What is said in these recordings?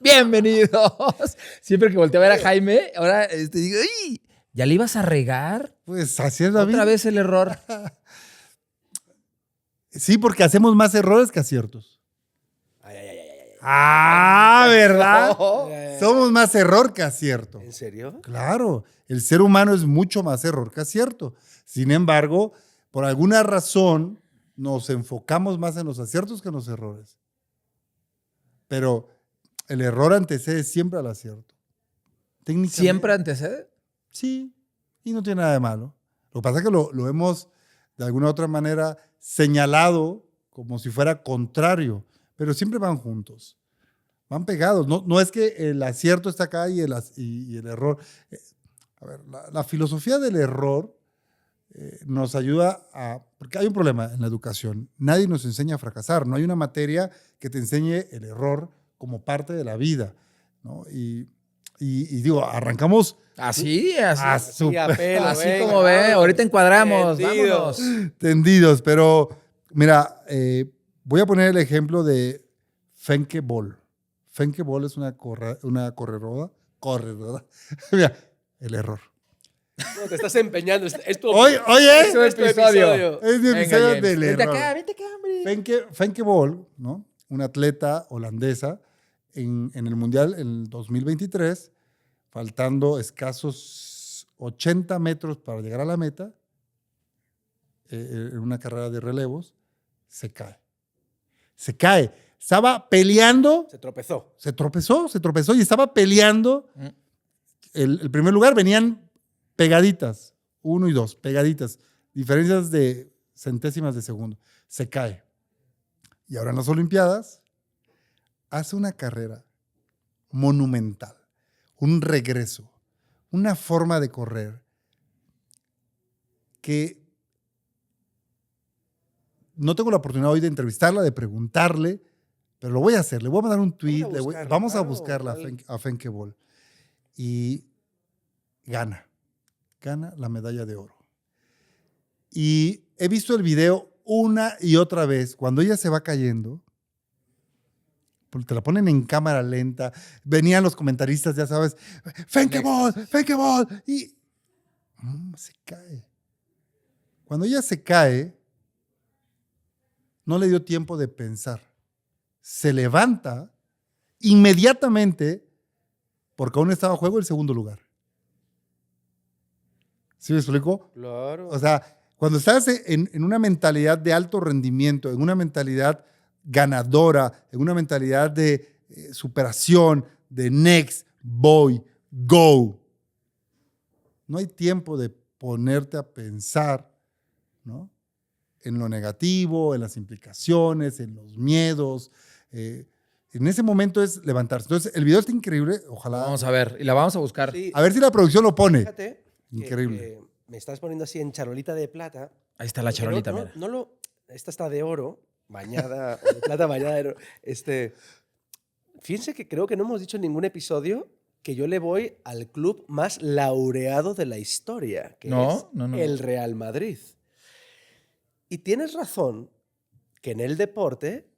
Bienvenidos. Siempre que volteo a ver a Jaime, ahora digo, ¡ay! ¿Ya le ibas a regar? Pues así es la vida. Otra vez el error. Sí, porque hacemos más errores que aciertos. Ay. ¿Verdad? Oh. Somos más error que acierto. ¿En serio? Claro, el ser humano es mucho más error que acierto. Sin embargo, por alguna razón, nos enfocamos más en los aciertos que en los errores. Pero el error antecede siempre al acierto. Técnicamente. ¿Siempre antecede? Sí, y no tiene nada de malo. Lo que pasa es que lo hemos, de alguna u otra manera, señalado como si fuera contrario, pero siempre van juntos, van pegados. No es que el acierto está acá y el error. A ver, la filosofía del error nos ayuda a... Porque hay un problema en la educación. Nadie nos enseña a fracasar. No hay una materia que te enseñe el error como parte de la vida, ¿no? Y digo, arrancamos... Así Sí, a pelo, así venga, como ve. vámonos. Ahorita encuadramos. Tendidos. Vámonos. Tendidos, pero mira, voy a poner el ejemplo de Fenke Bol. Fenke Bol es una corredora. Mira, el error. No, te estás empeñando. Es tu Oye, Es un es tu episodio. es mi Venga, episodio James. del Vente error. acá, hombre. Fenke Bol, ¿no? Una atleta holandesa en el Mundial en el 2023, faltando escasos 80 metros para llegar a la meta, en una carrera de relevos, se cae. Se cae. Estaba peleando, Se tropezó. se tropezó y estaba peleando. El primer lugar venían pegaditas, 1 y 2, pegaditas, diferencias de centésimas de segundo. Se cae. Y ahora en las Olimpiadas hace una carrera monumental, un regreso, una forma de correr que no tengo la oportunidad hoy de entrevistarla, de preguntarle, pero lo voy a hacer. Le voy a mandar un tweet. Vamos a buscarla a Fenke Bol. Y gana la medalla de oro. Y he visto el video una y otra vez. Cuando ella se va cayendo, te la ponen en cámara lenta. Venían los comentaristas, ya sabes, Fenke Bol. Y se cae. Cuando ella se cae, no le dio tiempo de pensar. Se levanta inmediatamente porque aún estaba en juego el segundo lugar. ¿Sí me explico? Claro. O sea, cuando estás en una mentalidad de alto rendimiento, en una mentalidad ganadora, en una mentalidad de superación, de next, voy, go, no hay tiempo de ponerte a pensar, ¿no?, en lo negativo, en las implicaciones, en los miedos. En ese momento es levantarse. Entonces, el video está increíble. Ojalá. Vamos a ver. Y la vamos a buscar. Sí, A ver si la producción lo pone. fíjate Increíble. que me estás poniendo así en charolita de plata. Ahí está la charolita, mira. Esta está de oro, bañada, o de plata bañada de oro. Fíjense que creo que no hemos dicho en ningún episodio que yo le voy al club más laureado de la historia, que es el Real Madrid. Y tienes razón que en el deporte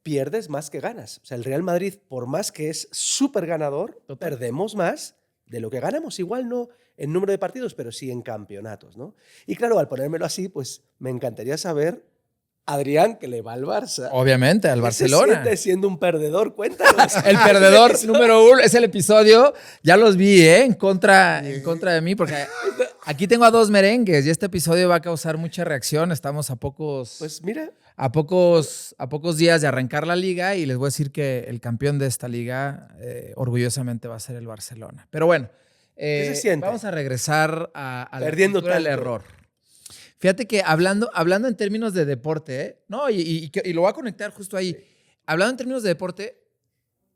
pierdes más que ganas. O sea, el Real Madrid, por más que es súper ganador, perdemos más de lo que ganamos. Igual no en número de partidos, pero sí en campeonatos, ¿no? Y claro, al ponérmelo así, pues me encantaría saber, Adrián, que le va al Barça. Obviamente, al Barcelona. ¿Qué se siente siendo un perdedor? Cuéntanos. El perdedor número 1 es el episodio. Ya los vi, en contra de mí, porque aquí tengo a 2 merengues y este episodio va a causar mucha reacción. Estamos a pocos, Pues mira, a pocos días de arrancar la liga y les voy a decir que el campeón de esta liga orgullosamente va a ser el Barcelona. Pero bueno, ¿qué se siente? vamos a regresar a la Perdiendo cultura del tanto. error. Fíjate que hablando en términos de deporte, ¿no? Y lo voy a conectar justo ahí. Sí. Hablando en términos de deporte,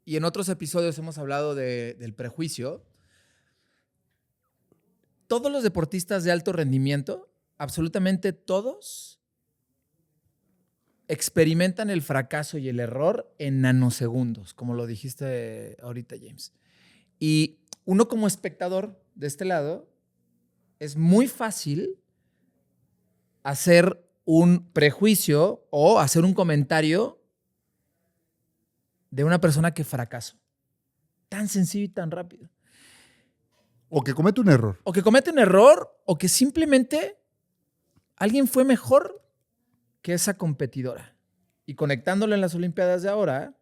y en otros episodios hemos hablado del prejuicio, todos los deportistas de alto rendimiento, absolutamente todos, experimentan el fracaso y el error en nanosegundos, como lo dijiste ahorita, James. Y uno como espectador de este lado, es muy fácil hacer un prejuicio o hacer un comentario de una persona que fracasó. Tan sencillo y tan rápido. O que comete un error. O que comete un error, o que simplemente alguien fue mejor que esa competidora. Y conectándolo en las Olimpiadas de ahora,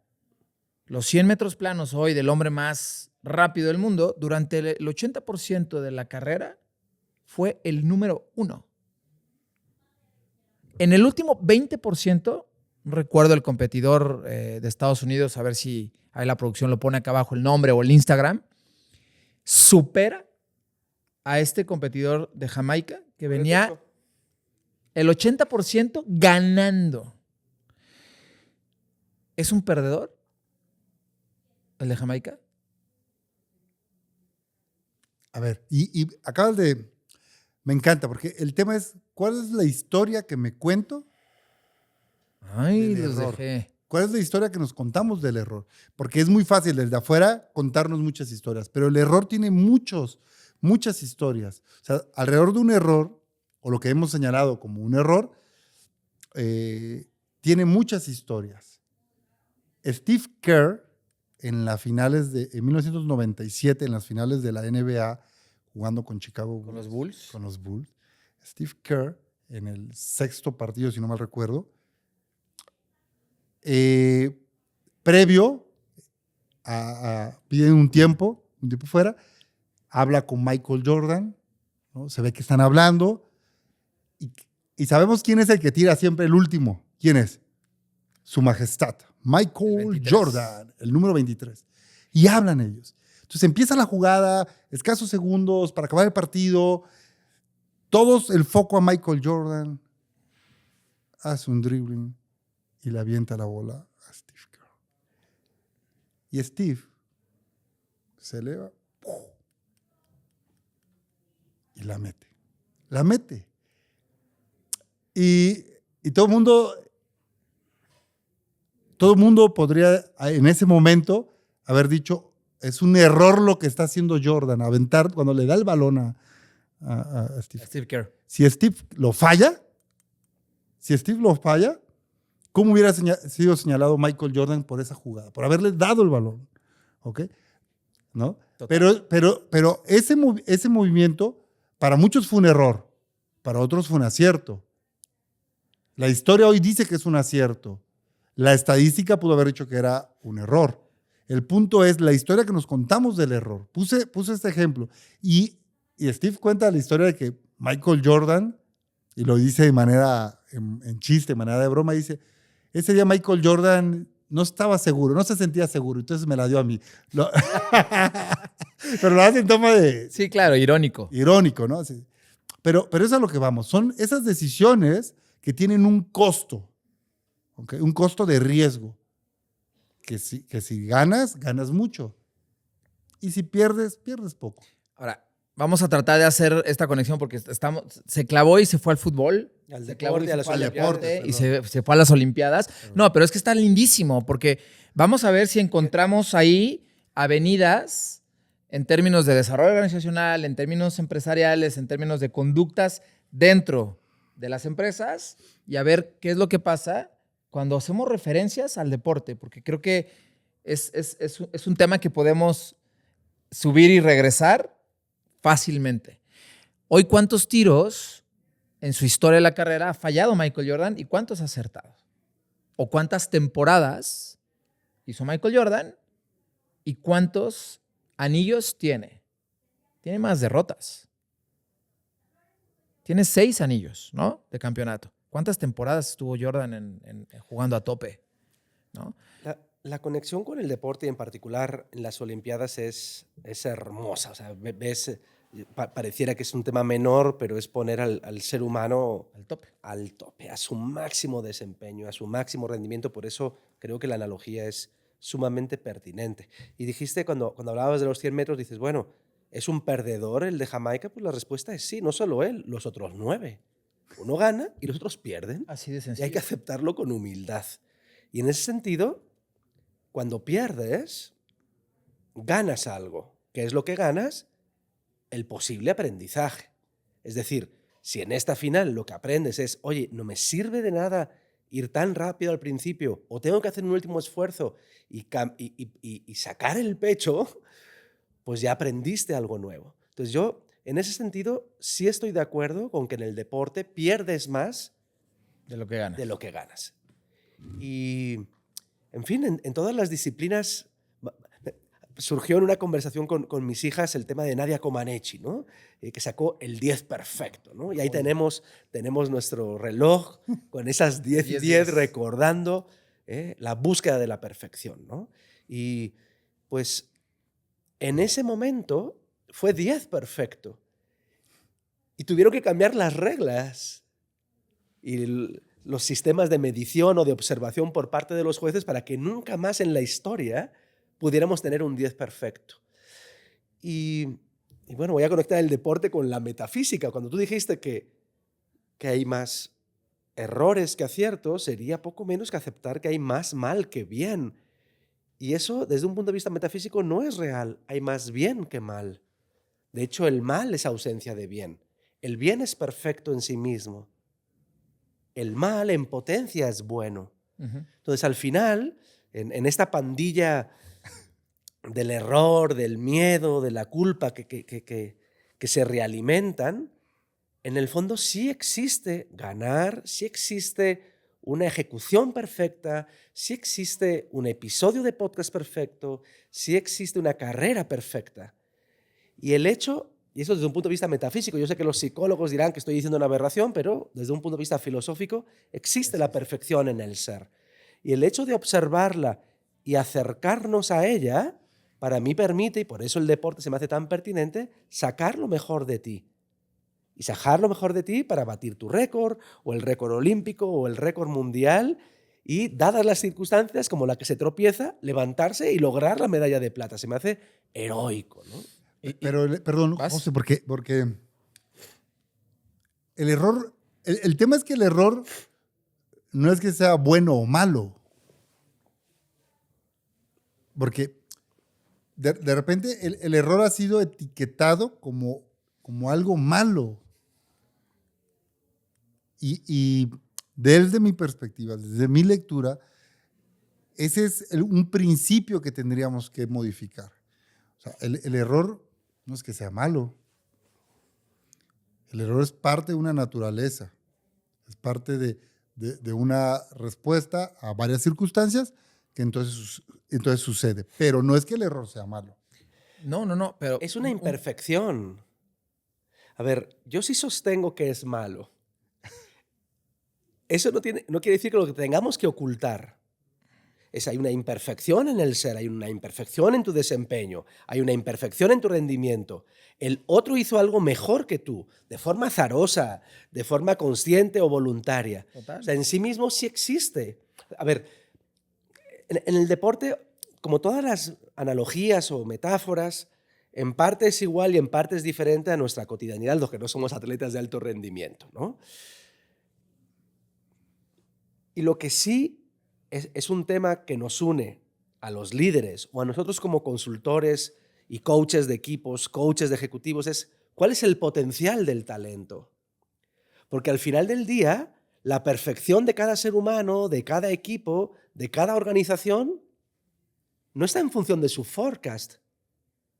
los 100 metros planos hoy del hombre más rápido del mundo, durante el 80% de la carrera fue el número 1. En el último 20%, no recuerdo el competidor de Estados Unidos, a ver si ahí la producción lo pone acá abajo el nombre o el Instagram, supera a este competidor de Jamaica que venía el 80% ganando. ¿Es un perdedor el de Jamaica? A ver, y acabas de... Me encanta, porque el tema es, ¿cuál es la historia que me cuento? Ay, los dejé. ¿Cuál es la historia que nos contamos del error? Porque es muy fácil desde afuera contarnos muchas historias, pero el error tiene muchas historias. O sea, alrededor de un error, o lo que hemos señalado como un error, tiene muchas historias. Steve Kerr, en 1997, en las finales de la NBA, jugando con Chicago ¿Con los Bulls? Con los Bulls. Steve Kerr, en el 6º partido, si no mal recuerdo, previo piden un tiempo fuera, habla con Michael Jordan, ¿no? Se ve que están hablando y sabemos quién es el que tira siempre el último. ¿Quién es? Su Majestad, Michael Jordan, el número 23. Y hablan ellos. Entonces empieza la jugada, escasos segundos para acabar el partido, todos el foco a Michael Jordan, hace un dribbling y le avienta la bola a Steve Kerr. Y Steve se eleva y la mete. La mete. Y todo el mundo podría en ese momento haber dicho, es un error lo que está haciendo Jordan, aventar cuando le da el balón a Steve Kerr. Si Steve lo falla, ¿cómo hubiera sido señalado Michael Jordan por esa jugada? Por haberle dado el balón. ¿Ok? ¿No? Pero ese movimiento para muchos fue un error, para otros fue un acierto. La historia hoy dice que es un acierto. La estadística pudo haber dicho que era un error. El punto es la historia que nos contamos del error. Puse este ejemplo. Y Steve cuenta la historia de que Michael Jordan, y lo dice de manera, en chiste, de manera de broma, dice, ese día Michael Jordan no estaba seguro, no se sentía seguro, entonces me la dio a mí. Pero lo hace en toma de... Sí, claro, irónico. Irónico, ¿no? Sí. Pero eso es a lo que vamos. Son esas decisiones que tienen un costo, ¿okay? Un costo de riesgo. Que si ganas mucho. Y si pierdes poco. Ahora, vamos a tratar de hacer esta conexión porque se clavó y se fue al fútbol. Se clavó y se fue al deporte y se fue a las Olimpiadas. No, pero es que está lindísimo porque vamos a ver si encontramos ahí avenidas en términos de desarrollo organizacional, en términos empresariales, en términos de conductas dentro de las empresas y a ver qué es lo que pasa cuando hacemos referencias al deporte, porque creo que es un tema que podemos subir y regresar fácilmente. Hoy, ¿cuántos tiros en su historia de la carrera ha fallado Michael Jordan y cuántos ha acertado? ¿O cuántas temporadas hizo Michael Jordan y cuántos anillos tiene? Tiene más derrotas. Tiene 6 anillos, ¿no? De campeonato. ¿Cuántas temporadas estuvo Jordan jugando a tope? ¿No? La conexión con el deporte y en particular en las Olimpiadas es hermosa. O sea, pareciera que es un tema menor, pero es poner al ser humano al tope, a su máximo desempeño, a su máximo rendimiento. Por eso creo que la analogía es sumamente pertinente. Y dijiste, cuando hablabas de los 100 metros, dices, bueno, ¿es un perdedor el de Jamaica? Pues la respuesta es sí, no solo él, los otros 9. Uno gana y los otros pierden. Así de sencillo. Y hay que aceptarlo con humildad. Y en ese sentido, cuando pierdes, ganas algo. ¿Qué es lo que ganas? El posible aprendizaje. Es decir, si en esta final lo que aprendes es, oye, no me sirve de nada ir tan rápido al principio o tengo que hacer un último esfuerzo y sacar el pecho, pues ya aprendiste algo nuevo. Entonces yo, en ese sentido, sí estoy de acuerdo con que en el deporte pierdes más de lo que ganas. De lo que ganas. Y, en fin, en todas las disciplinas surgió en una conversación con mis hijas el tema de Nadia Comaneci, ¿no? Que sacó el 10 perfecto, ¿no? Y ahí tenemos nuestro reloj con esas 10 recordando la búsqueda de la perfección, ¿no? Y pues en ese momento fue 10 perfecto. Y tuvieron que cambiar las reglas y los sistemas de medición o de observación por parte de los jueces para que nunca más en la historia pudiéramos tener un 10 perfecto. Y bueno, voy a conectar el deporte con la metafísica. Cuando tú dijiste que hay más errores que aciertos, sería poco menos que aceptar que hay más mal que bien. Y eso, desde un punto de vista metafísico, no es real. Hay más bien que mal. De hecho, el mal es ausencia de bien. El bien es perfecto en sí mismo. El mal en potencia es bueno. Entonces, al final, en esta pandilla del error, del miedo, de la culpa que se realimentan, en el fondo sí existe ganar, sí existe una ejecución perfecta, sí existe un episodio de podcast perfecto, sí existe una carrera perfecta. Y el hecho, y eso desde un punto de vista metafísico, yo sé que los psicólogos dirán que estoy diciendo una aberración, pero desde un punto de vista filosófico existe la perfección en el ser. Y el hecho de observarla y acercarnos a ella, para mí permite, y por eso el deporte se me hace tan pertinente, sacar lo mejor de ti. Y sacar lo mejor de ti para batir tu récord, o el récord olímpico, o el récord mundial, y dadas las circunstancias, como la que se tropieza, levantarse y lograr la medalla de plata. Se me hace heroico, ¿no? Pero, perdón, José, porque el error, el tema es que el error no es que sea bueno o malo. Porque de repente el error ha sido etiquetado como algo malo. Y desde mi perspectiva, desde mi lectura, ese es un principio que tendríamos que modificar. O sea, el error no es que sea malo. El error es parte de una naturaleza. Es parte de una respuesta a varias circunstancias que entonces sucede. Pero no es que el error sea malo. No, pero... Es una imperfección. A ver, yo sí sostengo que es malo. Eso no quiere decir que lo que tengamos que ocultar. Hay una imperfección en el ser, hay una imperfección en tu desempeño, hay una imperfección en tu rendimiento. El otro hizo algo mejor que tú, de forma azarosa, de forma consciente o voluntaria. Total. O sea, en sí mismo sí existe. A ver, en el deporte, como todas las analogías o metáforas, en parte es igual y en parte es diferente a nuestra cotidianidad, los que no somos atletas de alto rendimiento, ¿no? Y lo que sí es un tema que nos une a los líderes o a nosotros como consultores y coaches de equipos, coaches de ejecutivos, es cuál es el potencial del talento. Porque al final del día, la perfección de cada ser humano, de cada equipo, de cada organización, no está en función de su forecast,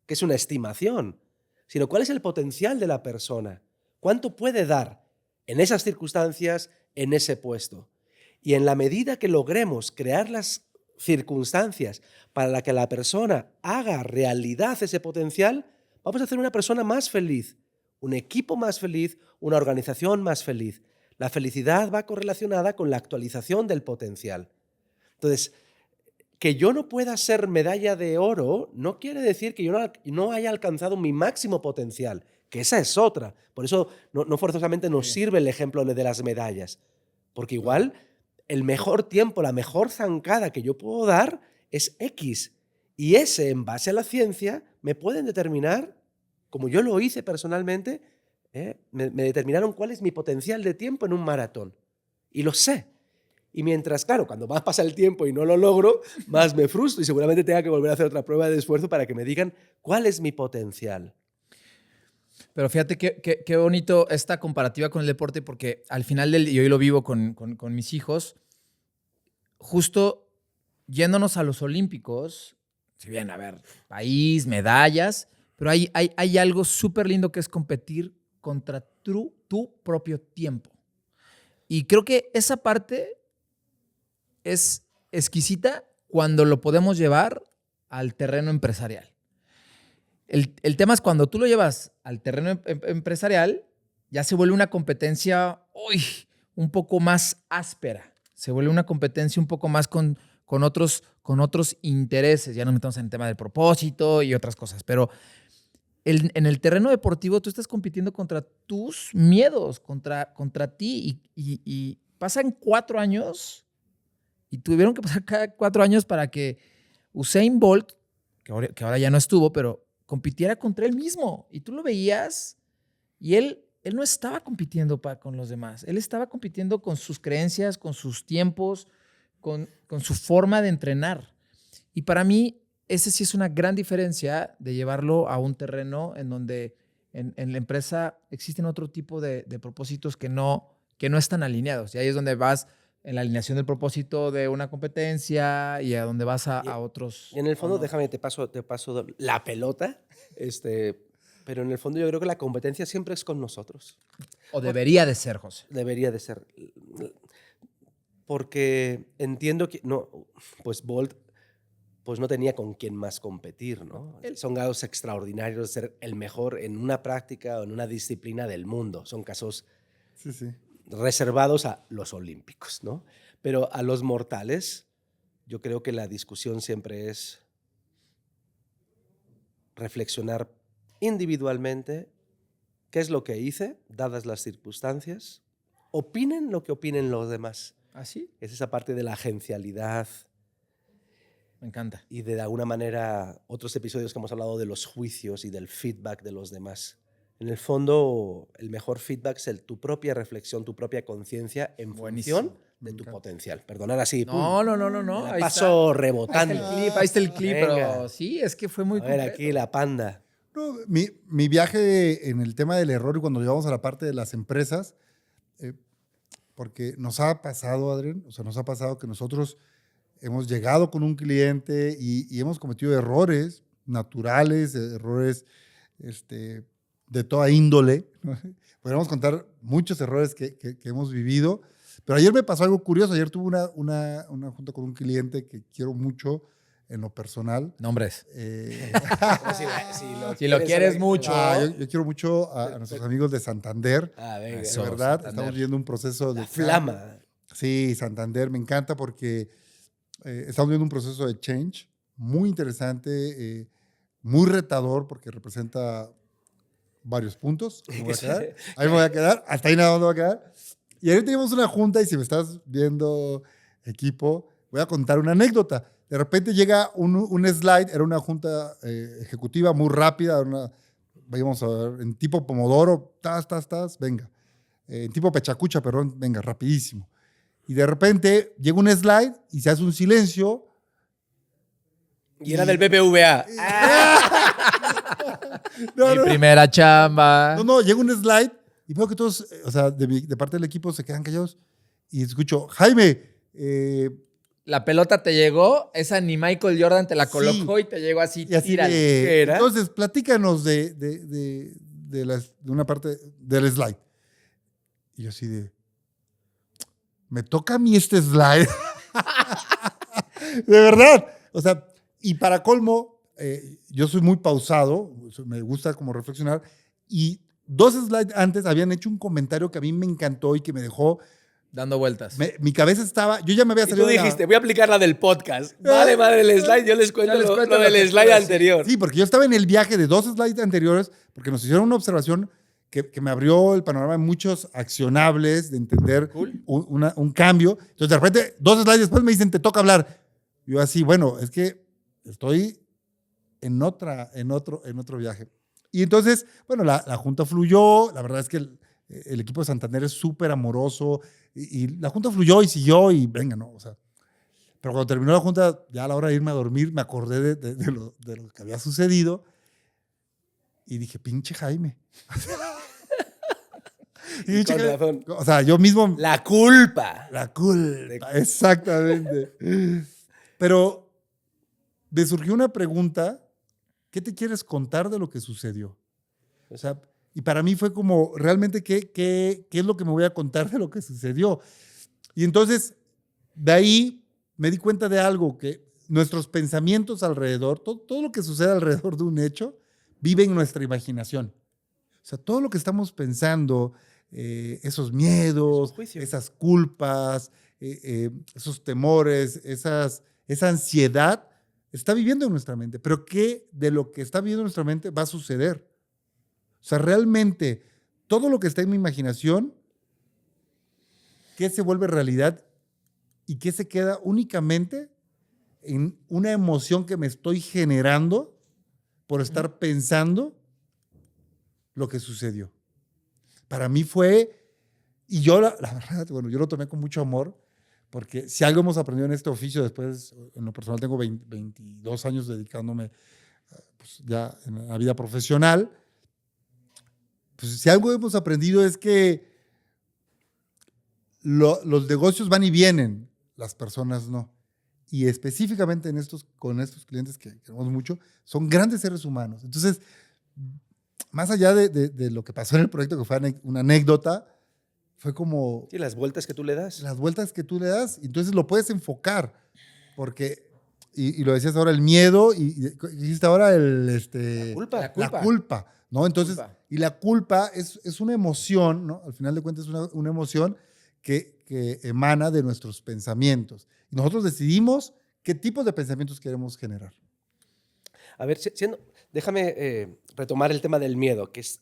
que es una estimación, sino cuál es el potencial de la persona, cuánto puede dar en esas circunstancias, en ese puesto. Y en la medida que logremos crear las circunstancias para que la persona haga realidad ese potencial, vamos a hacer una persona más feliz, un equipo más feliz, una organización más feliz. La felicidad va correlacionada con la actualización del potencial. Entonces, que yo no pueda ser medalla de oro no quiere decir que yo no haya alcanzado mi máximo potencial, que esa es otra. Por eso no forzosamente nos sirve el ejemplo de las medallas, porque igual el mejor tiempo, la mejor zancada que yo puedo dar es X. Y ese, en base a la ciencia, me pueden determinar, como yo lo hice personalmente, me determinaron cuál es mi potencial de tiempo en un maratón. Y lo sé. Y mientras, claro, cuando más pasa el tiempo y no lo logro, más me frustro y seguramente tenga que volver a hacer otra prueba de esfuerzo para que me digan cuál es mi potencial. Pero fíjate qué bonito esta comparativa con el deporte, porque al final del día, yo hoy lo vivo con mis hijos, justo yéndonos a los Olímpicos, si bien, a ver, país, medallas, pero hay algo súper lindo que es competir contra tu propio tiempo. Y creo que esa parte es exquisita cuando lo podemos llevar al terreno empresarial. El tema es cuando tú lo llevas al terreno empresarial, ya se vuelve una competencia un poco más áspera. Se vuelve una competencia un poco más con otros intereses. Ya nos metemos en el tema del propósito y otras cosas. Pero en el terreno deportivo tú estás compitiendo contra tus miedos, contra ti. Y pasan 4 años y tuvieron que pasar cada 4 años para que Usain Bolt, que ahora ya no estuvo, pero compitiera contra él mismo. Y tú lo veías y él no estaba compitiendo con los demás. Él estaba compitiendo con sus creencias, con sus tiempos, con su forma de entrenar. Y para mí, ese sí es una gran diferencia de llevarlo a un terreno en donde en la empresa existen otro tipo de propósitos que no están alineados. Y ahí es donde vas en la alineación del propósito de una competencia y a donde vas a otros. Y en el fondo, déjame, te paso la pelota, pero en el fondo yo creo que la competencia siempre es con nosotros. O debería de ser, José. Debería de ser. Porque entiendo que pues Bolt pues no tenía con quién más competir, ¿no? Son casos extraordinarios de ser el mejor en una práctica o en una disciplina del mundo. Son casos reservados a los olímpicos, ¿no? Pero a los mortales, yo creo que la discusión siempre es reflexionar individualmente qué es lo que hice, dadas las circunstancias, opinen lo que opinen los demás. ¿Así? Es esa parte de la agencialidad. Me encanta. Y de alguna manera, otros episodios que hemos hablado de los juicios y del feedback de los demás. En el fondo, el mejor feedback es tu propia reflexión, tu propia conciencia en función de tu potencial. Perdonad así. No. Ahí paso está. Rebotando. Ahí está el clip, pero sí, es que fue muy concreto. A ver, aquí la panda. No, mi viaje en el tema del error y cuando llegamos a la parte de las empresas, porque nos ha pasado, Adrián, o sea, nos ha pasado que nosotros hemos llegado con un cliente y hemos cometido errores naturales, errores de toda índole. Podríamos contar muchos errores que hemos vivido, pero ayer me pasó algo curioso. Ayer tuve una junta con un cliente que quiero mucho en lo personal. Nombres. Si lo quieres mucho. Yo quiero mucho a nuestros amigos de Santander. Venga. De verdad, Santander. Estamos viviendo un proceso de... La flama. Sí, Santander, me encanta porque estamos viendo un proceso de change muy interesante, muy retador porque representa varios puntos. Ahí me voy a quedar. Hasta ahí nada más me voy a quedar. Y ayer teníamos una junta y si me estás viendo, equipo, voy a contar una anécdota. De repente llega un slide, era una junta ejecutiva muy rápida, vamos a ver, en tipo Pomodoro, venga. En tipo Pechacucha, perdón, venga, rapidísimo. Y de repente llega un slide y se hace un silencio. Y era del BBVA. Mi primera chamba. No, llega un slide y veo que todos, o sea, de parte del equipo se quedan callados y escucho, Jaime, la pelota te llegó, esa ni Michael Jordan te la colocó y te llegó así, tírale. ¿Qué era? Entonces, platícanos de una parte del slide. Y yo así de, me toca a mí este slide. De verdad. O sea, y para colmo, yo soy muy pausado, me gusta como reflexionar, y 2 slides antes habían hecho un comentario que a mí me encantó y que me dejó dando vueltas. Mi cabeza estaba... Yo ya me había salido... Y tú dijiste, voy a aplicar la del podcast. Vale, madre, el slide. Yo les cuento lo del slide anterior. Sí, porque yo estaba en el viaje de 2 slides anteriores porque nos hicieron una observación que me abrió el panorama de muchos accionables, de entender un cambio. Entonces, de repente, 2 slides después me dicen, te toca hablar. Yo así, bueno, es que estoy en otro viaje. Y entonces, bueno, la junta fluyó. La verdad es que el equipo de Santander es súper amoroso. Y la junta fluyó y siguió y venga, ¿no? O sea, pero cuando terminó la junta, ya a la hora de irme a dormir, me acordé de lo que había sucedido y dije, pinche Jaime. Y con razón. O sea, yo mismo... La culpa. La culpa, exactamente. Pero me surgió una pregunta, ¿qué te quieres contar de lo que sucedió? O sea, y para mí fue como, realmente, ¿qué es lo que me voy a contar de lo que sucedió? Y entonces, de ahí me di cuenta de algo, que nuestros pensamientos alrededor, todo lo que sucede alrededor de un hecho, vive en nuestra imaginación. O sea, todo lo que estamos pensando, esos miedos, esas culpas, esos temores, esa ansiedad, está viviendo en nuestra mente. Pero ¿qué de lo que está viviendo en nuestra mente va a suceder? O sea, realmente, todo lo que está en mi imaginación, ¿qué se vuelve realidad y qué se queda únicamente en una emoción que me estoy generando por estar pensando lo que sucedió? Para mí fue, y yo la verdad, bueno, yo lo tomé con mucho amor, porque si algo hemos aprendido en este oficio, después, en lo personal tengo 22 años dedicándome pues, ya en la vida profesional, pues si algo hemos aprendido es que los negocios van y vienen, las personas no. Y específicamente con estos clientes que queremos mucho, son grandes seres humanos. Entonces, más allá de lo que pasó en el proyecto, que fue una anécdota, fue como... Sí, las vueltas que tú le das. Las vueltas que tú le das, entonces lo puedes enfocar, porque, y lo decías ahora, el miedo, y dijiste ahora la culpa, ¿no? Entonces, y la culpa es una emoción, ¿no? Al final de cuentas es una emoción que emana de nuestros pensamientos. Y nosotros decidimos qué tipos de pensamientos queremos generar. A ver, déjame retomar el tema del miedo, que es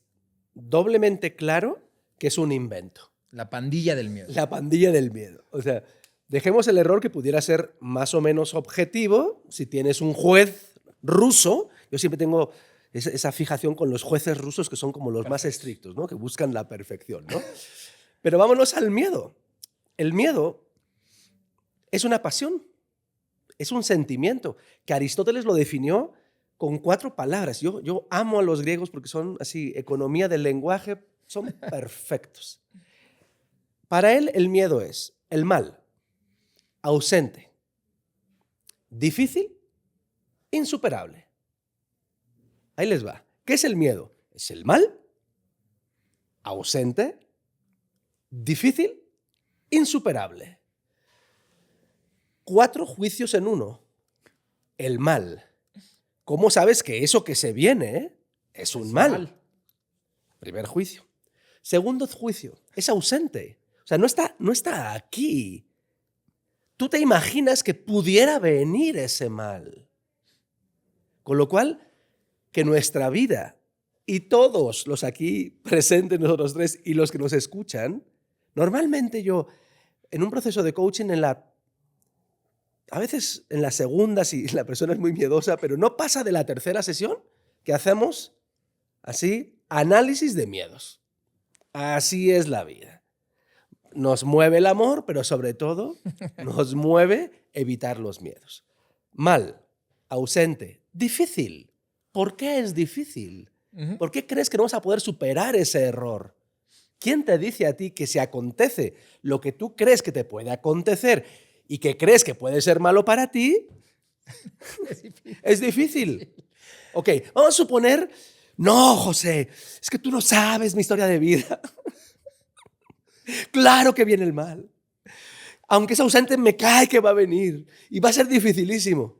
doblemente claro que es un invento. La pandilla del miedo. La pandilla del miedo. O sea, dejemos el error que pudiera ser más o menos objetivo. Si tienes un juez ruso, yo siempre tengo esa fijación con los jueces rusos que son como los más estrictos, ¿no? Que buscan la perfección, ¿no? Pero vámonos al miedo. El miedo es una pasión, es un sentimiento, que Aristóteles lo definió con 4 palabras. Yo amo a los griegos porque son así, economía del lenguaje, son perfectos. Para él el miedo es el mal, ausente, difícil, insuperable. Ahí les va. ¿Qué es el miedo? Es el mal, ausente, difícil, insuperable. 4 juicios en uno. El mal. ¿Cómo sabes que eso que se viene es un mal? Primer juicio. Segundo juicio. Es ausente. O sea, no está aquí. Tú te imaginas que pudiera venir ese mal. Con lo cual, que nuestra vida y todos los aquí presentes, nosotros 3, y los que nos escuchan, normalmente yo, en un proceso de coaching, a veces en la segunda, si la persona es muy miedosa, pero no pasa de la tercera sesión, que hacemos así, análisis de miedos. Así es la vida. Nos mueve el amor, pero sobre todo nos mueve evitar los miedos. Mal, ausente, difícil. ¿Por qué es difícil? ¿Por qué crees que no vas a poder superar ese error? ¿Quién te dice a ti que si acontece lo que tú crees que te puede acontecer y que crees que puede ser malo para ti, es difícil? Ok, vamos a suponer, no, José, es que tú no sabes mi historia de vida. Claro que viene el mal. Aunque es ausente, me cae que va a venir y va a ser dificilísimo.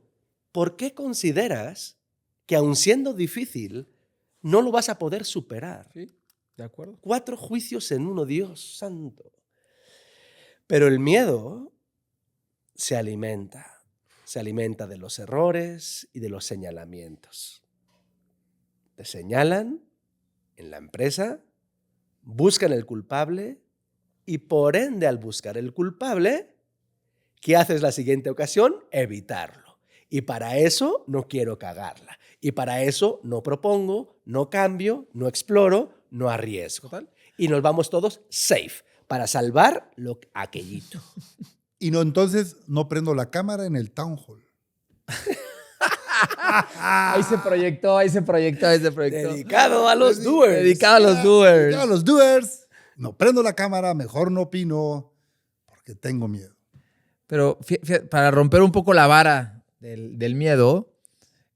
¿Por qué consideras que aun siendo difícil, no lo vas a poder superar? Sí, de acuerdo. 4 juicios en uno, Dios santo. Pero el miedo se alimenta de los errores y de los señalamientos. Te señalan en la empresa, buscan el culpable y por ende al buscar el culpable, ¿qué haces la siguiente ocasión? Evitarlo. Y para eso no quiero cagarla. Y para eso no propongo, no cambio, no exploro, no arriesgo. Total. Y nos vamos todos safe para salvar aquellito. Y no, entonces no prendo la cámara en el town hall. Ahí se proyectó. Dedicado a los doers. Dedicado a los doers. Dedicado a los doers. no prendo la cámara, mejor no opino, porque tengo miedo. Pero para romper un poco la vara del miedo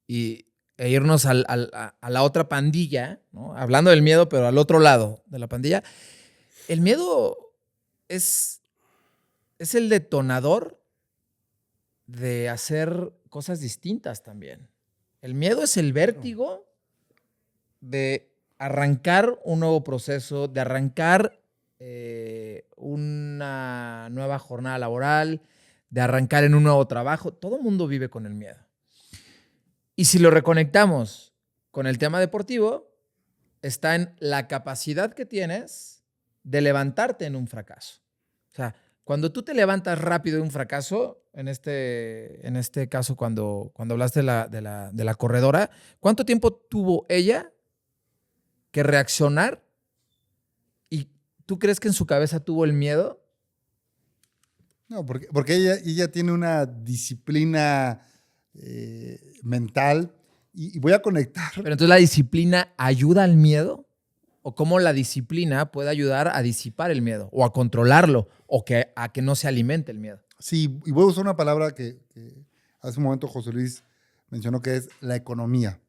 e irnos a la otra pandilla, ¿no? Hablando del miedo, pero al otro lado de la pandilla, el miedo es el detonador de hacer cosas distintas también. El miedo es el vértigo de arrancar un nuevo proceso, de arrancar una nueva jornada laboral, de arrancar en un nuevo trabajo. Todo el mundo vive con el miedo. Y si lo reconectamos con el tema deportivo, está en la capacidad que tienes de levantarte en un fracaso. O sea, cuando tú te levantas rápido de un fracaso, en este caso cuando hablaste de la corredora, ¿cuánto tiempo tuvo ella que reaccionar? ¿Y tú crees que en su cabeza tuvo el miedo? No, porque ella tiene una disciplina mental y voy a conectar. Pero entonces, ¿la disciplina ayuda al miedo? ¿O cómo la disciplina puede ayudar a disipar el miedo? ¿O a controlarlo? ¿O a que no se alimente el miedo? Sí, y voy a usar una palabra que hace un momento José Luis mencionó, que es la economía.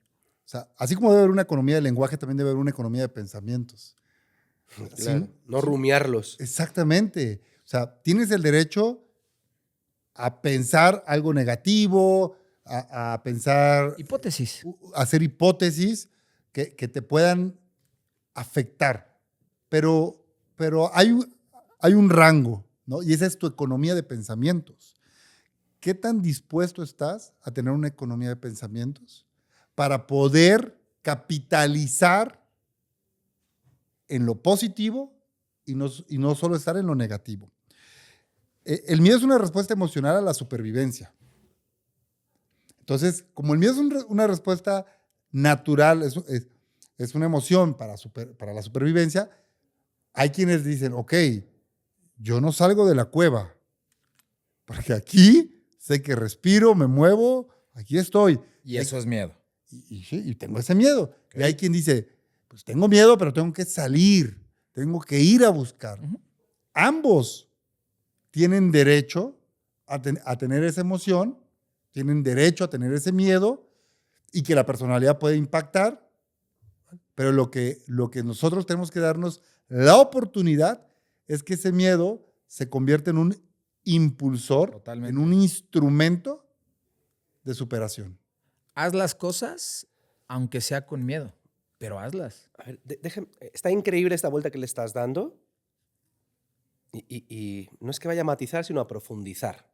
O sea, así como debe haber una economía de lenguaje, también debe haber una economía de pensamientos. Claro, no rumiarlos. Exactamente. O sea, tienes el derecho a pensar algo negativo, a pensar... Hipótesis. A hacer hipótesis que te puedan afectar. Pero hay un rango, ¿no? Y esa es tu economía de pensamientos. ¿Qué tan dispuesto estás a tener una economía de pensamientos para poder capitalizar en lo positivo y no solo estar en lo negativo? El miedo es una respuesta emocional a la supervivencia. Entonces, como el miedo es una respuesta natural, es una emoción para la supervivencia, hay quienes dicen, ok, yo no salgo de la cueva, porque aquí sé que respiro, me muevo, aquí estoy. Y eso es miedo. Y tengo ese miedo. Okay. Y hay quien dice, pues tengo miedo, pero tengo que salir, tengo que ir a buscar. Uh-huh. Ambos tienen derecho a tener esa emoción, tienen derecho a tener ese miedo y que la personalidad puede impactar, pero lo que nosotros tenemos que darnos la oportunidad es que ese miedo se convierta en un impulsor, totalmente, en un instrumento de superación. Haz las cosas aunque sea con miedo, pero hazlas. A ver, está increíble esta vuelta que le estás dando y no es que vaya a matizar, sino a profundizar.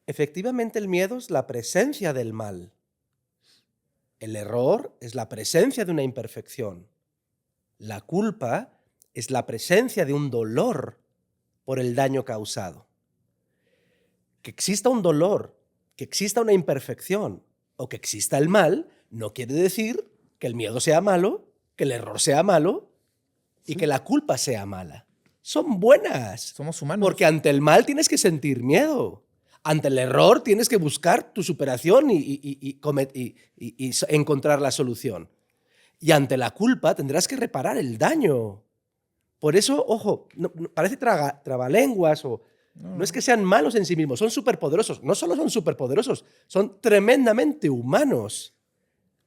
Efectivamente, el miedo es la presencia del mal. El error es la presencia de una imperfección. La culpa es la presencia de un dolor por el daño causado. Que exista un dolor, que exista una imperfección o que exista el mal, no quiere decir que el miedo sea malo, que el error sea malo y que la culpa sea mala. Son buenas. Somos humanos. Porque ante el mal tienes que sentir miedo. Ante el error tienes que buscar tu superación y encontrar la solución. Y ante la culpa tendrás que reparar el daño. Por eso, ojo, parece trabalenguas o... No es que sean malos en sí mismos, son superpoderosos. No solo son superpoderosos, son tremendamente humanos.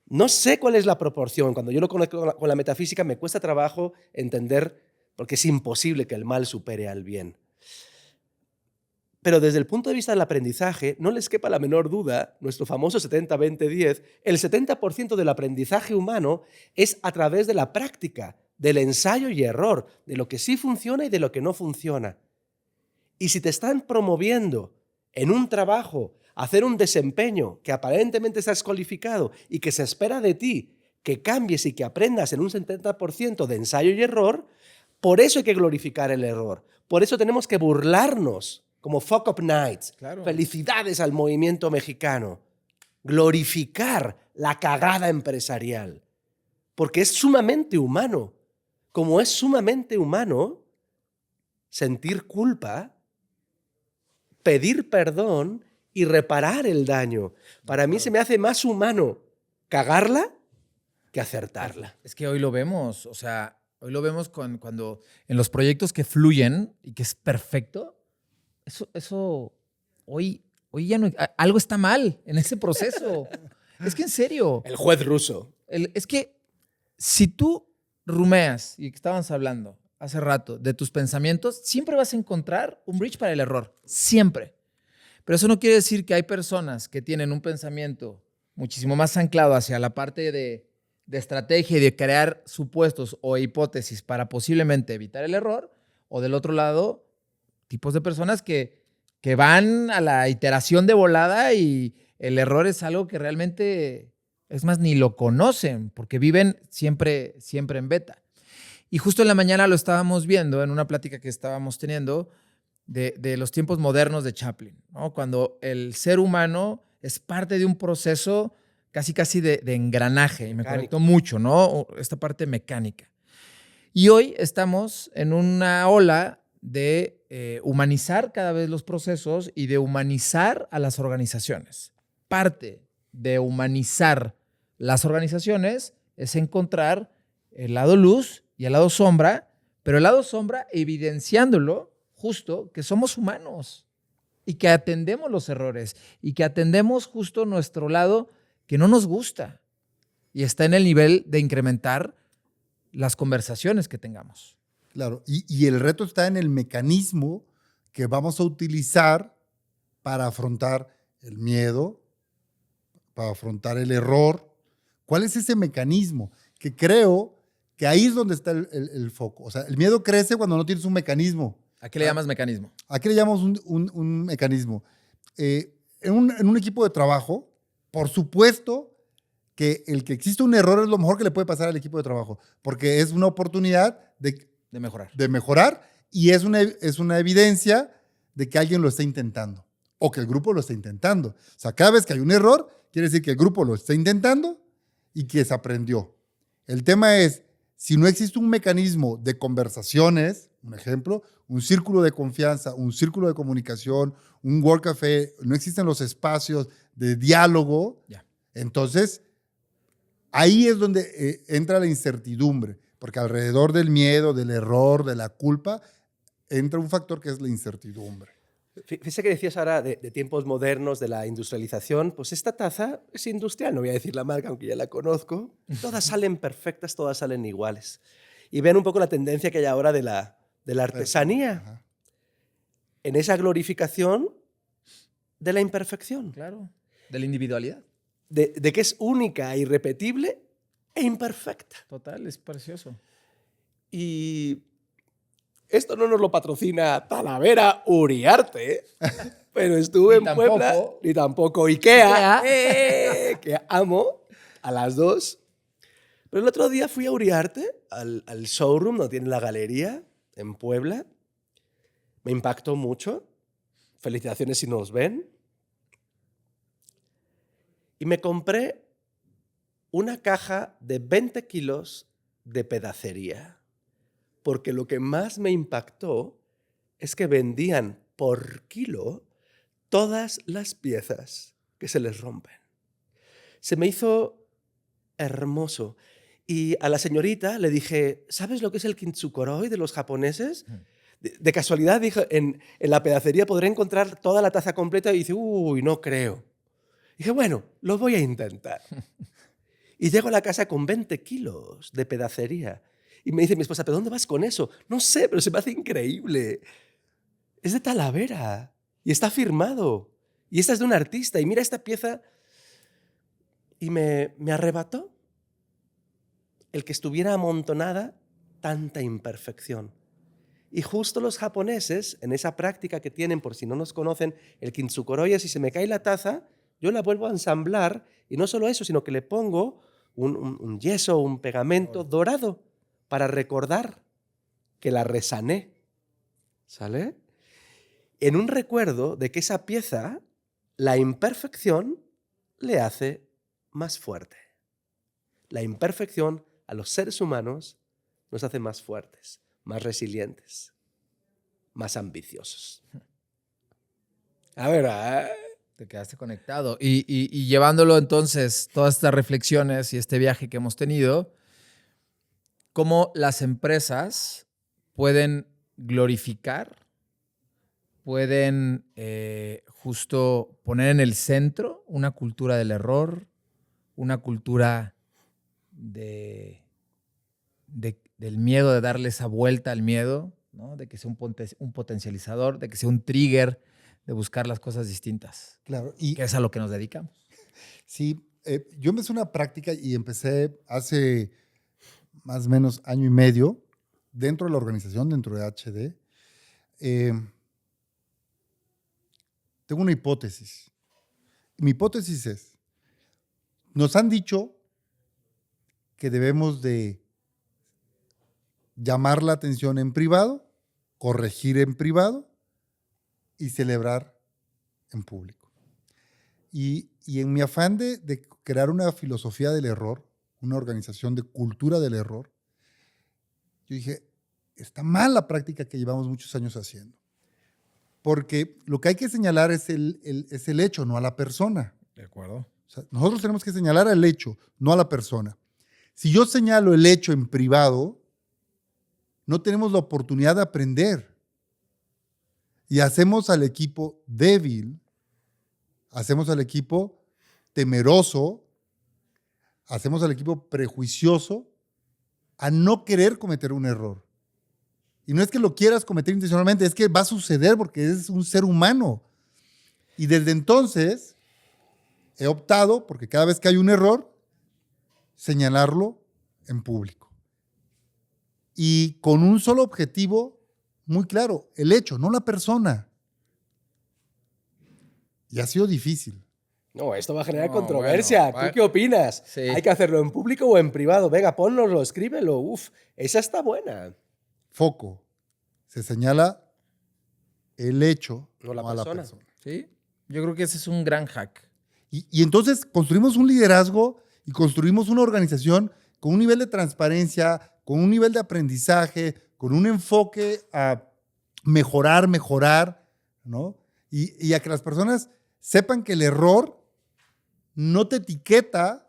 No sé cuál es la proporción. Cuando yo lo conecto con la metafísica me cuesta trabajo entender, porque es imposible que el mal supere al bien. Pero desde el punto de vista del aprendizaje, no les quepa la menor duda, nuestro famoso 70-20-10, el 70% del aprendizaje humano es a través de la práctica, del ensayo y error, de lo que sí funciona y de lo que no funciona. Y si te están promoviendo en un trabajo, hacer un desempeño que aparentemente estás cualificado y que se espera de ti que cambies y que aprendas en un 70% de ensayo y error, por eso hay que glorificar el error. Por eso tenemos que burlarnos como Fuck Up Nights. Claro. Felicidades al movimiento mexicano. Glorificar la cagada empresarial. Porque es sumamente humano. Como es sumamente humano sentir culpa, pedir perdón y reparar el daño. Para mí se me hace más humano cagarla que acertarla. Es que hoy lo vemos. O sea, Hoy lo vemos cuando en los proyectos que fluyen y que es perfecto, eso hoy ya no... Algo está mal en ese proceso. Es que en serio. El juez ruso. Es que si tú rumeas, y que estábamos hablando hace rato, de tus pensamientos, siempre vas a encontrar un bridge para el error. Siempre. Pero eso no quiere decir que hay personas que tienen un pensamiento muchísimo más anclado hacia la parte de estrategia y de crear supuestos o hipótesis para posiblemente evitar el error, o del otro lado, tipos de personas que van a la iteración de volada y el error es algo que realmente, es más, ni lo conocen porque viven siempre en beta. Y justo en la mañana lo estábamos viendo en una plática que estábamos teniendo de los tiempos modernos de Chaplin, ¿no? Cuando el ser humano es parte de un proceso casi de engranaje. Y me conectó mucho, ¿no? Esta parte mecánica. Y hoy estamos en una ola de humanizar cada vez los procesos y de humanizar a las organizaciones. Parte de humanizar las organizaciones es encontrar el lado luz y el lado sombra, pero el lado sombra evidenciándolo justo que somos humanos y que atendemos los errores y que atendemos justo nuestro lado que no nos gusta y está en el nivel de incrementar las conversaciones que tengamos. Claro, y el reto está en el mecanismo que vamos a utilizar para afrontar el miedo, para afrontar el error. ¿Cuál es ese mecanismo? Que creo que ahí es donde está el foco. O sea, el miedo crece cuando no tienes un mecanismo. ¿A qué le llamas mecanismo? ¿A qué le llamamos un mecanismo? En un equipo de trabajo, por supuesto que el que existe un error es lo mejor que le puede pasar al equipo de trabajo, porque es una oportunidad de mejorar y es una evidencia de que alguien lo está intentando o que el grupo lo está intentando. O sea, cada vez que hay un error, quiere decir que el grupo lo está intentando y que se aprendió. El tema es, si no existe un mecanismo de conversaciones, un ejemplo, un círculo de confianza, un círculo de comunicación, un World Café, no existen los espacios de diálogo, entonces ahí es donde entra la incertidumbre, porque alrededor del miedo, del error, de la culpa, entra un factor que es la incertidumbre. Fíjese que decías ahora de tiempos modernos, de la industrialización. Pues esta taza es industrial, no voy a decir la marca, aunque ya la conozco. Todas salen perfectas, todas salen iguales. Y vean un poco la tendencia que hay ahora de la artesanía. Ajá. En esa glorificación de la imperfección. Claro, de la individualidad. De que es única, irrepetible e imperfecta. Total, es precioso. Y esto no nos lo patrocina Talavera Uriarte, pero estuve en Puebla, ni tampoco Ikea. Que amo, a las dos. Pero el otro día fui a Uriarte, al showroom donde tiene la galería en Puebla. Me impactó mucho. Felicitaciones si nos ven. Y me compré una caja de 20 kilos de pedacería. Porque lo que más me impactó es que vendían por kilo todas las piezas que se les rompen. Se me hizo hermoso. Y a la señorita le dije, ¿sabes lo que es el kintsukuroi de los japoneses? De casualidad dije, en la pedacería podré encontrar toda la taza completa. Y dice, uy, no creo. Dije, bueno, lo voy a intentar. Y llego a la casa con 20 kilos de pedacería. Y me dice mi esposa, ¿pero dónde vas con eso? No sé, pero se me hace increíble. Es de Talavera y está firmado. Y esta es de un artista. Y mira esta pieza. Y me arrebató el que estuviera amontonada tanta imperfección. Y justo los japoneses, en esa práctica que tienen, por si no nos conocen, el kintsukuroi, si se me cae la taza, yo la vuelvo a ensamblar. Y no solo eso, sino que le pongo un yeso, un pegamento dorado, para recordar que la resané, ¿sale? En un recuerdo de que esa pieza, la imperfección, le hace más fuerte. La imperfección a los seres humanos nos hace más fuertes, más resilientes, más ambiciosos. A ver, te quedaste conectado. Y llevándolo entonces, todas estas reflexiones y este viaje que hemos tenido, cómo las empresas pueden glorificar, pueden justo poner en el centro una cultura del error, una cultura del miedo, de darle esa vuelta al miedo, ¿no? De que sea un potencializador, de que sea un trigger, de buscar las cosas distintas. Claro. Que es a lo que nos dedicamos. Sí, yo empecé una práctica y empecé hace más o menos año y medio dentro de la organización, dentro de HD. Tengo una hipótesis. Mi hipótesis es, nos han dicho que debemos de llamar la atención en privado, corregir en privado y celebrar en público. Y en mi afán de crear una filosofía del error, una organización de cultura del error, yo dije, está mal la práctica que llevamos muchos años haciendo. Porque lo que hay que señalar es el hecho, no a la persona. De acuerdo. O sea, nosotros tenemos que señalar al hecho, no a la persona. Si yo señalo el hecho en privado, no tenemos la oportunidad de aprender. Y hacemos al equipo débil, hacemos al equipo temeroso, hacemos al equipo prejuicioso a no querer cometer un error. Y no es que lo quieras cometer intencionalmente, es que va a suceder porque es un ser humano. Y desde entonces he optado, porque cada vez que hay un error, señalarlo en público. Y con un solo objetivo muy claro, el hecho, no la persona. Y ha sido difícil. No, esto va a generar controversia. Bueno, ¿tú qué opinas? Sí. ¿Hay que hacerlo en público o en privado? Venga, pónnoslo, escríbelo. Uf, esa está buena. Foco. Se señala el hecho, no la persona. Sí, yo creo que ese es un gran hack. Y entonces construimos un liderazgo y construimos una organización con un nivel de transparencia, con un nivel de aprendizaje, con un enfoque a mejorar, ¿no? Y a que las personas sepan que el error no te etiqueta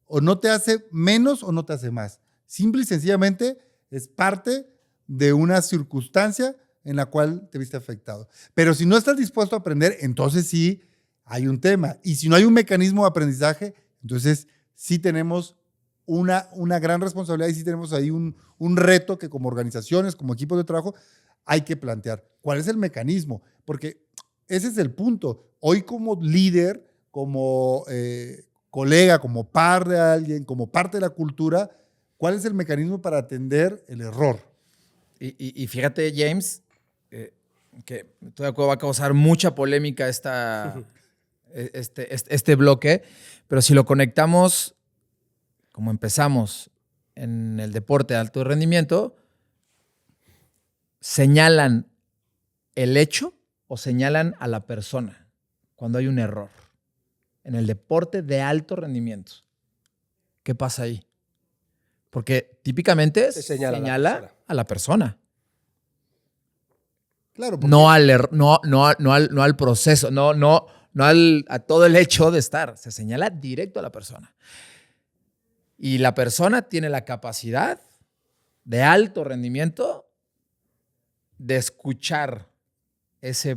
o no te hace menos o no te hace más. Simple y sencillamente es parte de una circunstancia en la cual te viste afectado. Pero si no estás dispuesto a aprender, entonces sí hay un tema. Y si no hay un mecanismo de aprendizaje, entonces sí tenemos una gran responsabilidad y sí tenemos ahí un reto que como organizaciones, como equipos de trabajo, hay que plantear. ¿Cuál es el mecanismo? Porque ese es el punto. Hoy como líder, como colega, como par de alguien, como parte de la cultura, ¿cuál es el mecanismo para atender el error? Y fíjate, James, que estoy de acuerdo, va a causar mucha polémica este bloque, pero si lo conectamos, como empezamos en el deporte de alto rendimiento, ¿señalan el hecho o señalan a la persona cuando hay un error? En el deporte de alto rendimiento, ¿qué pasa ahí? Porque típicamente se señala a la persona. Claro. No al proceso, no a todo el hecho de estar. Se señala directo a la persona. Y la persona tiene la capacidad de alto rendimiento de escuchar ese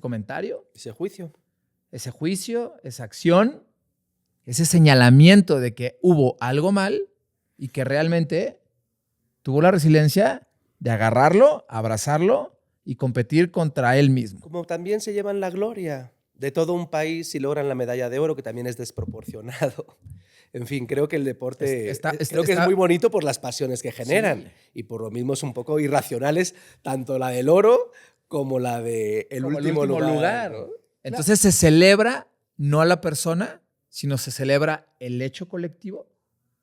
comentario. Ese juicio. Ese juicio, esa acción, ese señalamiento de que hubo algo mal y que realmente tuvo la resiliencia de agarrarlo, abrazarlo y competir contra él mismo. Como también se llevan la gloria de todo un país si logran la medalla de oro, que también es desproporcionado. En fin, creo que el deporte creo que es muy bonito por las pasiones que generan. Sí. Y por lo mismo es un poco irracionales, tanto la del oro como la del último lugar. ¿No? Entonces se celebra no a la persona, sino se celebra el hecho colectivo.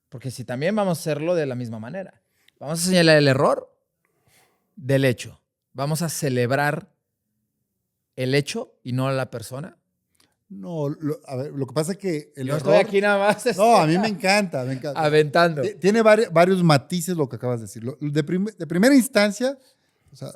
Porque si también vamos a hacerlo de la misma manera. Vamos a señalar el error del hecho. Vamos a celebrar el hecho y no a la persona. No, a ver, lo que pasa es que el error... estoy aquí nada más. No, a mí me encanta. Aventando. Tiene varios matices lo que acabas de decir. De primera instancia, o sea,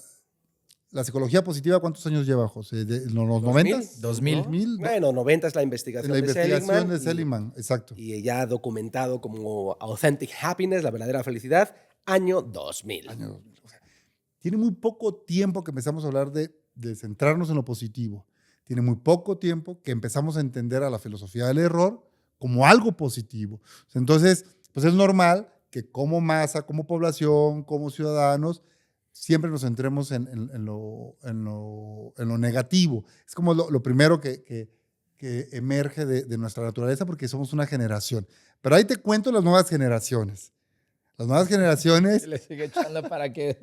la psicología positiva, ¿cuántos años lleva, José? ¿De los 90? 2000. Bueno, 90 es la investigación, de Seligman, exacto. Y ya documentado como Authentic Happiness, la verdadera felicidad, año 2000. O sea, tiene muy poco tiempo que empezamos a hablar de centrarnos en lo positivo. Tiene muy poco tiempo que empezamos a entender a la filosofía del error como algo positivo. Entonces, pues es normal que como masa, como población, como ciudadanos, siempre nos centremos en lo negativo. Es como lo primero que emerge de nuestra naturaleza porque somos una generación. Pero ahí te cuento las nuevas generaciones. Las nuevas generaciones... Le sigue echando para que...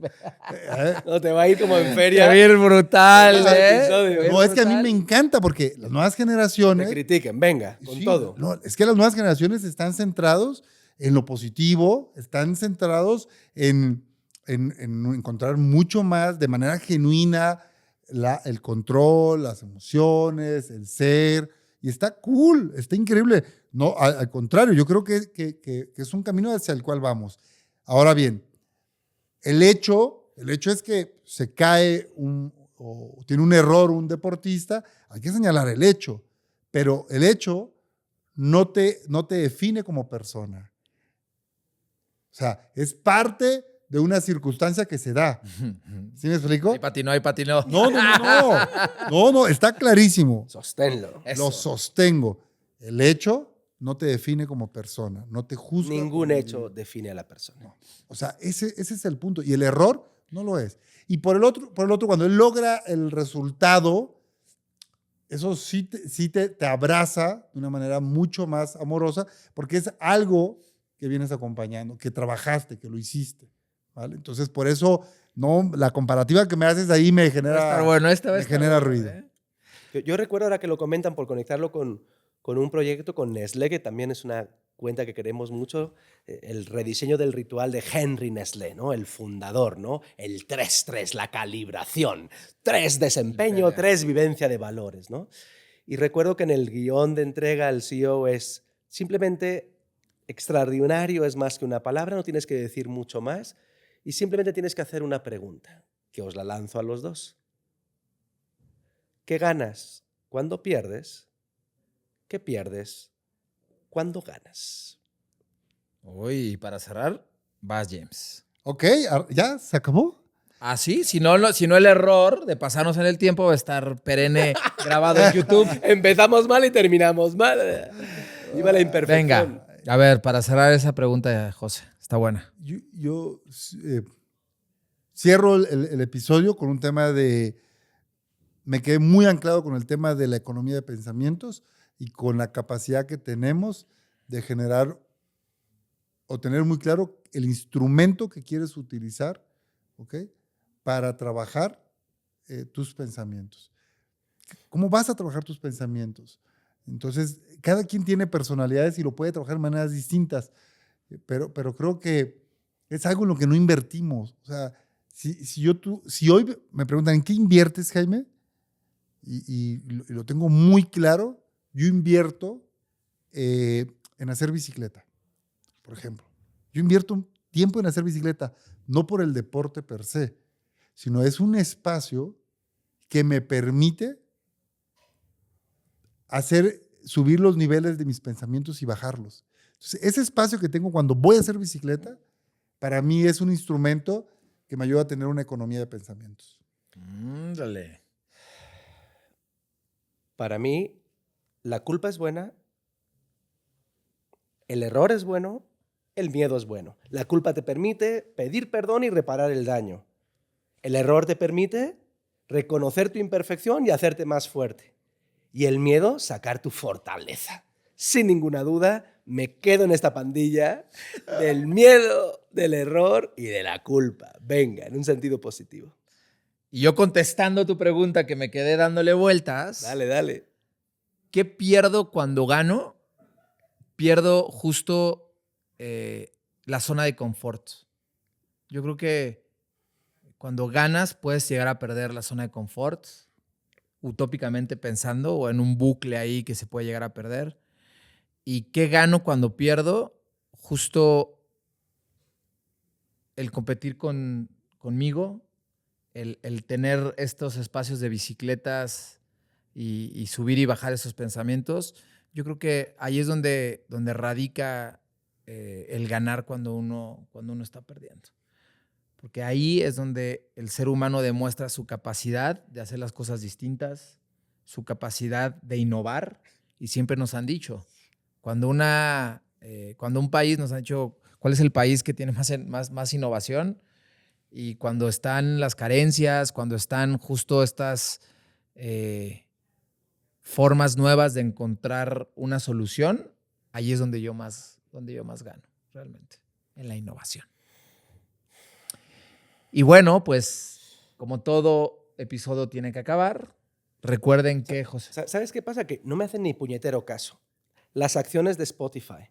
No, te va a ir como en feria. Te va a ir brutal, ¿eh? No, es que a mí me encanta porque las nuevas generaciones... Te critiquen, venga, con todo. No, es que las nuevas generaciones están centrados en lo positivo, están centrados en encontrar mucho más de manera genuina el control, las emociones, el ser. Y está cool, está increíble. No, al contrario, yo creo que es un camino hacia el cual vamos. Ahora bien, el hecho es que se cae o tiene un error un deportista, hay que señalar el hecho, pero el hecho no te define como persona. O sea, es parte de una circunstancia que se da. ¿Sí me explico? Ahí patinó. No, está clarísimo. Sosténlo. Lo sostengo. El hecho no te define como persona, no te juzga. Ningún hecho define a la persona. No. O sea, ese es el punto. Y el error no lo es. Y por el otro, cuando él logra el resultado, eso sí te abraza de una manera mucho más amorosa, porque es algo que vienes acompañando, que trabajaste, que lo hiciste. ¿Vale? Entonces, por eso, no, la comparativa que me haces ahí me genera, ruido. Yo recuerdo ahora que lo comentan por conectarlo con un proyecto con Nestlé, que también es una cuenta que queremos mucho, el rediseño del ritual de Henry Nestlé, ¿no? El fundador, ¿no? El 3-3, la calibración, 3 desempeño, 3 vivencia de valores, ¿no? Y recuerdo que en el guión de entrega el CEO es simplemente extraordinario, es más que una palabra, no tienes que decir mucho más y simplemente tienes que hacer una pregunta, que os la lanzo a los dos. ¿Qué ganas cuando pierdes? ¿Qué pierdes cuando ganas? Uy, para cerrar, vas, James. Ok, ¿ya se acabó? Ah, sí, si no el error de pasarnos en el tiempo va a estar perenne grabado en YouTube. Empezamos mal y terminamos mal. Viva la imperfección. Venga, a ver, para cerrar esa pregunta, José, está buena. Yo cierro el episodio con un tema me quedé muy anclado con el tema de la economía de pensamientos y con la capacidad que tenemos de generar o tener muy claro el instrumento que quieres utilizar, ¿ok?, para trabajar tus pensamientos. ¿Cómo vas a trabajar tus pensamientos? Entonces, cada quien tiene personalidades y lo puede trabajar de maneras distintas, pero creo que es algo en lo que no invertimos. O sea, si hoy me preguntan, ¿en qué inviertes, Jaime? Y lo tengo muy claro, yo invierto en hacer bicicleta, por ejemplo. Yo invierto tiempo en hacer bicicleta, no por el deporte per se, sino es un espacio que me permite subir los niveles de mis pensamientos y bajarlos. Entonces, ese espacio que tengo cuando voy a hacer bicicleta, para mí es un instrumento que me ayuda a tener una economía de pensamientos. Dale. Para mí, la culpa es buena, el error es bueno, el miedo es bueno. La culpa te permite pedir perdón y reparar el daño. El error te permite reconocer tu imperfección y hacerte más fuerte. Y el miedo, sacar tu fortaleza. Sin ninguna duda, me quedo en esta pandilla del miedo, del error y de la culpa. Venga, en un sentido positivo. Y yo contestando tu pregunta que me quedé dándole vueltas. Dale. ¿Qué pierdo cuando gano? Pierdo justo la zona de confort. Yo creo que cuando ganas puedes llegar a perder la zona de confort, utópicamente pensando, o en un bucle ahí que se puede llegar a perder. ¿Y qué gano cuando pierdo? Justo el competir conmigo el tener estos espacios de bicicletas y subir y bajar esos pensamientos, yo creo que ahí es donde radica el ganar cuando uno está perdiendo. Porque ahí es donde el ser humano demuestra su capacidad de hacer las cosas distintas, su capacidad de innovar. Y siempre nos han dicho, cuando un país nos han dicho cuál es el país que tiene más innovación, y cuando están las carencias, cuando están justo estas formas nuevas de encontrar una solución, ahí es donde yo más gano, realmente, en la innovación. Y bueno, pues como todo episodio tiene que acabar, recuerden que, José... ¿Sabes qué pasa? Que no me hacen ni puñetero caso. Las acciones de Spotify,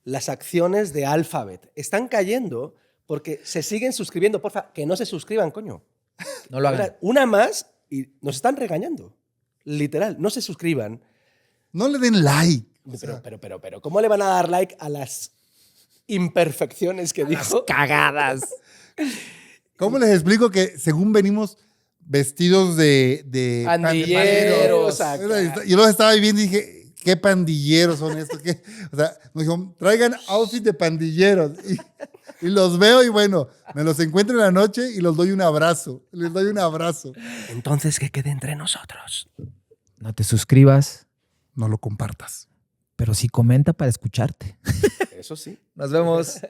las acciones de Alphabet están cayendo porque se siguen suscribiendo. Porfa, que no se suscriban, coño. No lo hagan. Una más y nos están regañando. Literal, no se suscriban. No le den like. Pero, ¿cómo le van a dar like a las imperfecciones que dijo? Las cagadas. ¿Cómo les explico que según venimos vestidos de pandilleros? Yo los estaba viendo y dije, ¿qué pandilleros son estos? O sea, nos dijeron, traigan outfit de pandilleros. Y los veo y bueno, me los encuentro en la noche y los doy un abrazo. Les doy un abrazo. Entonces, que quede entre nosotros. No te suscribas. No lo compartas. Pero sí comenta para escucharte. Eso sí. Nos vemos.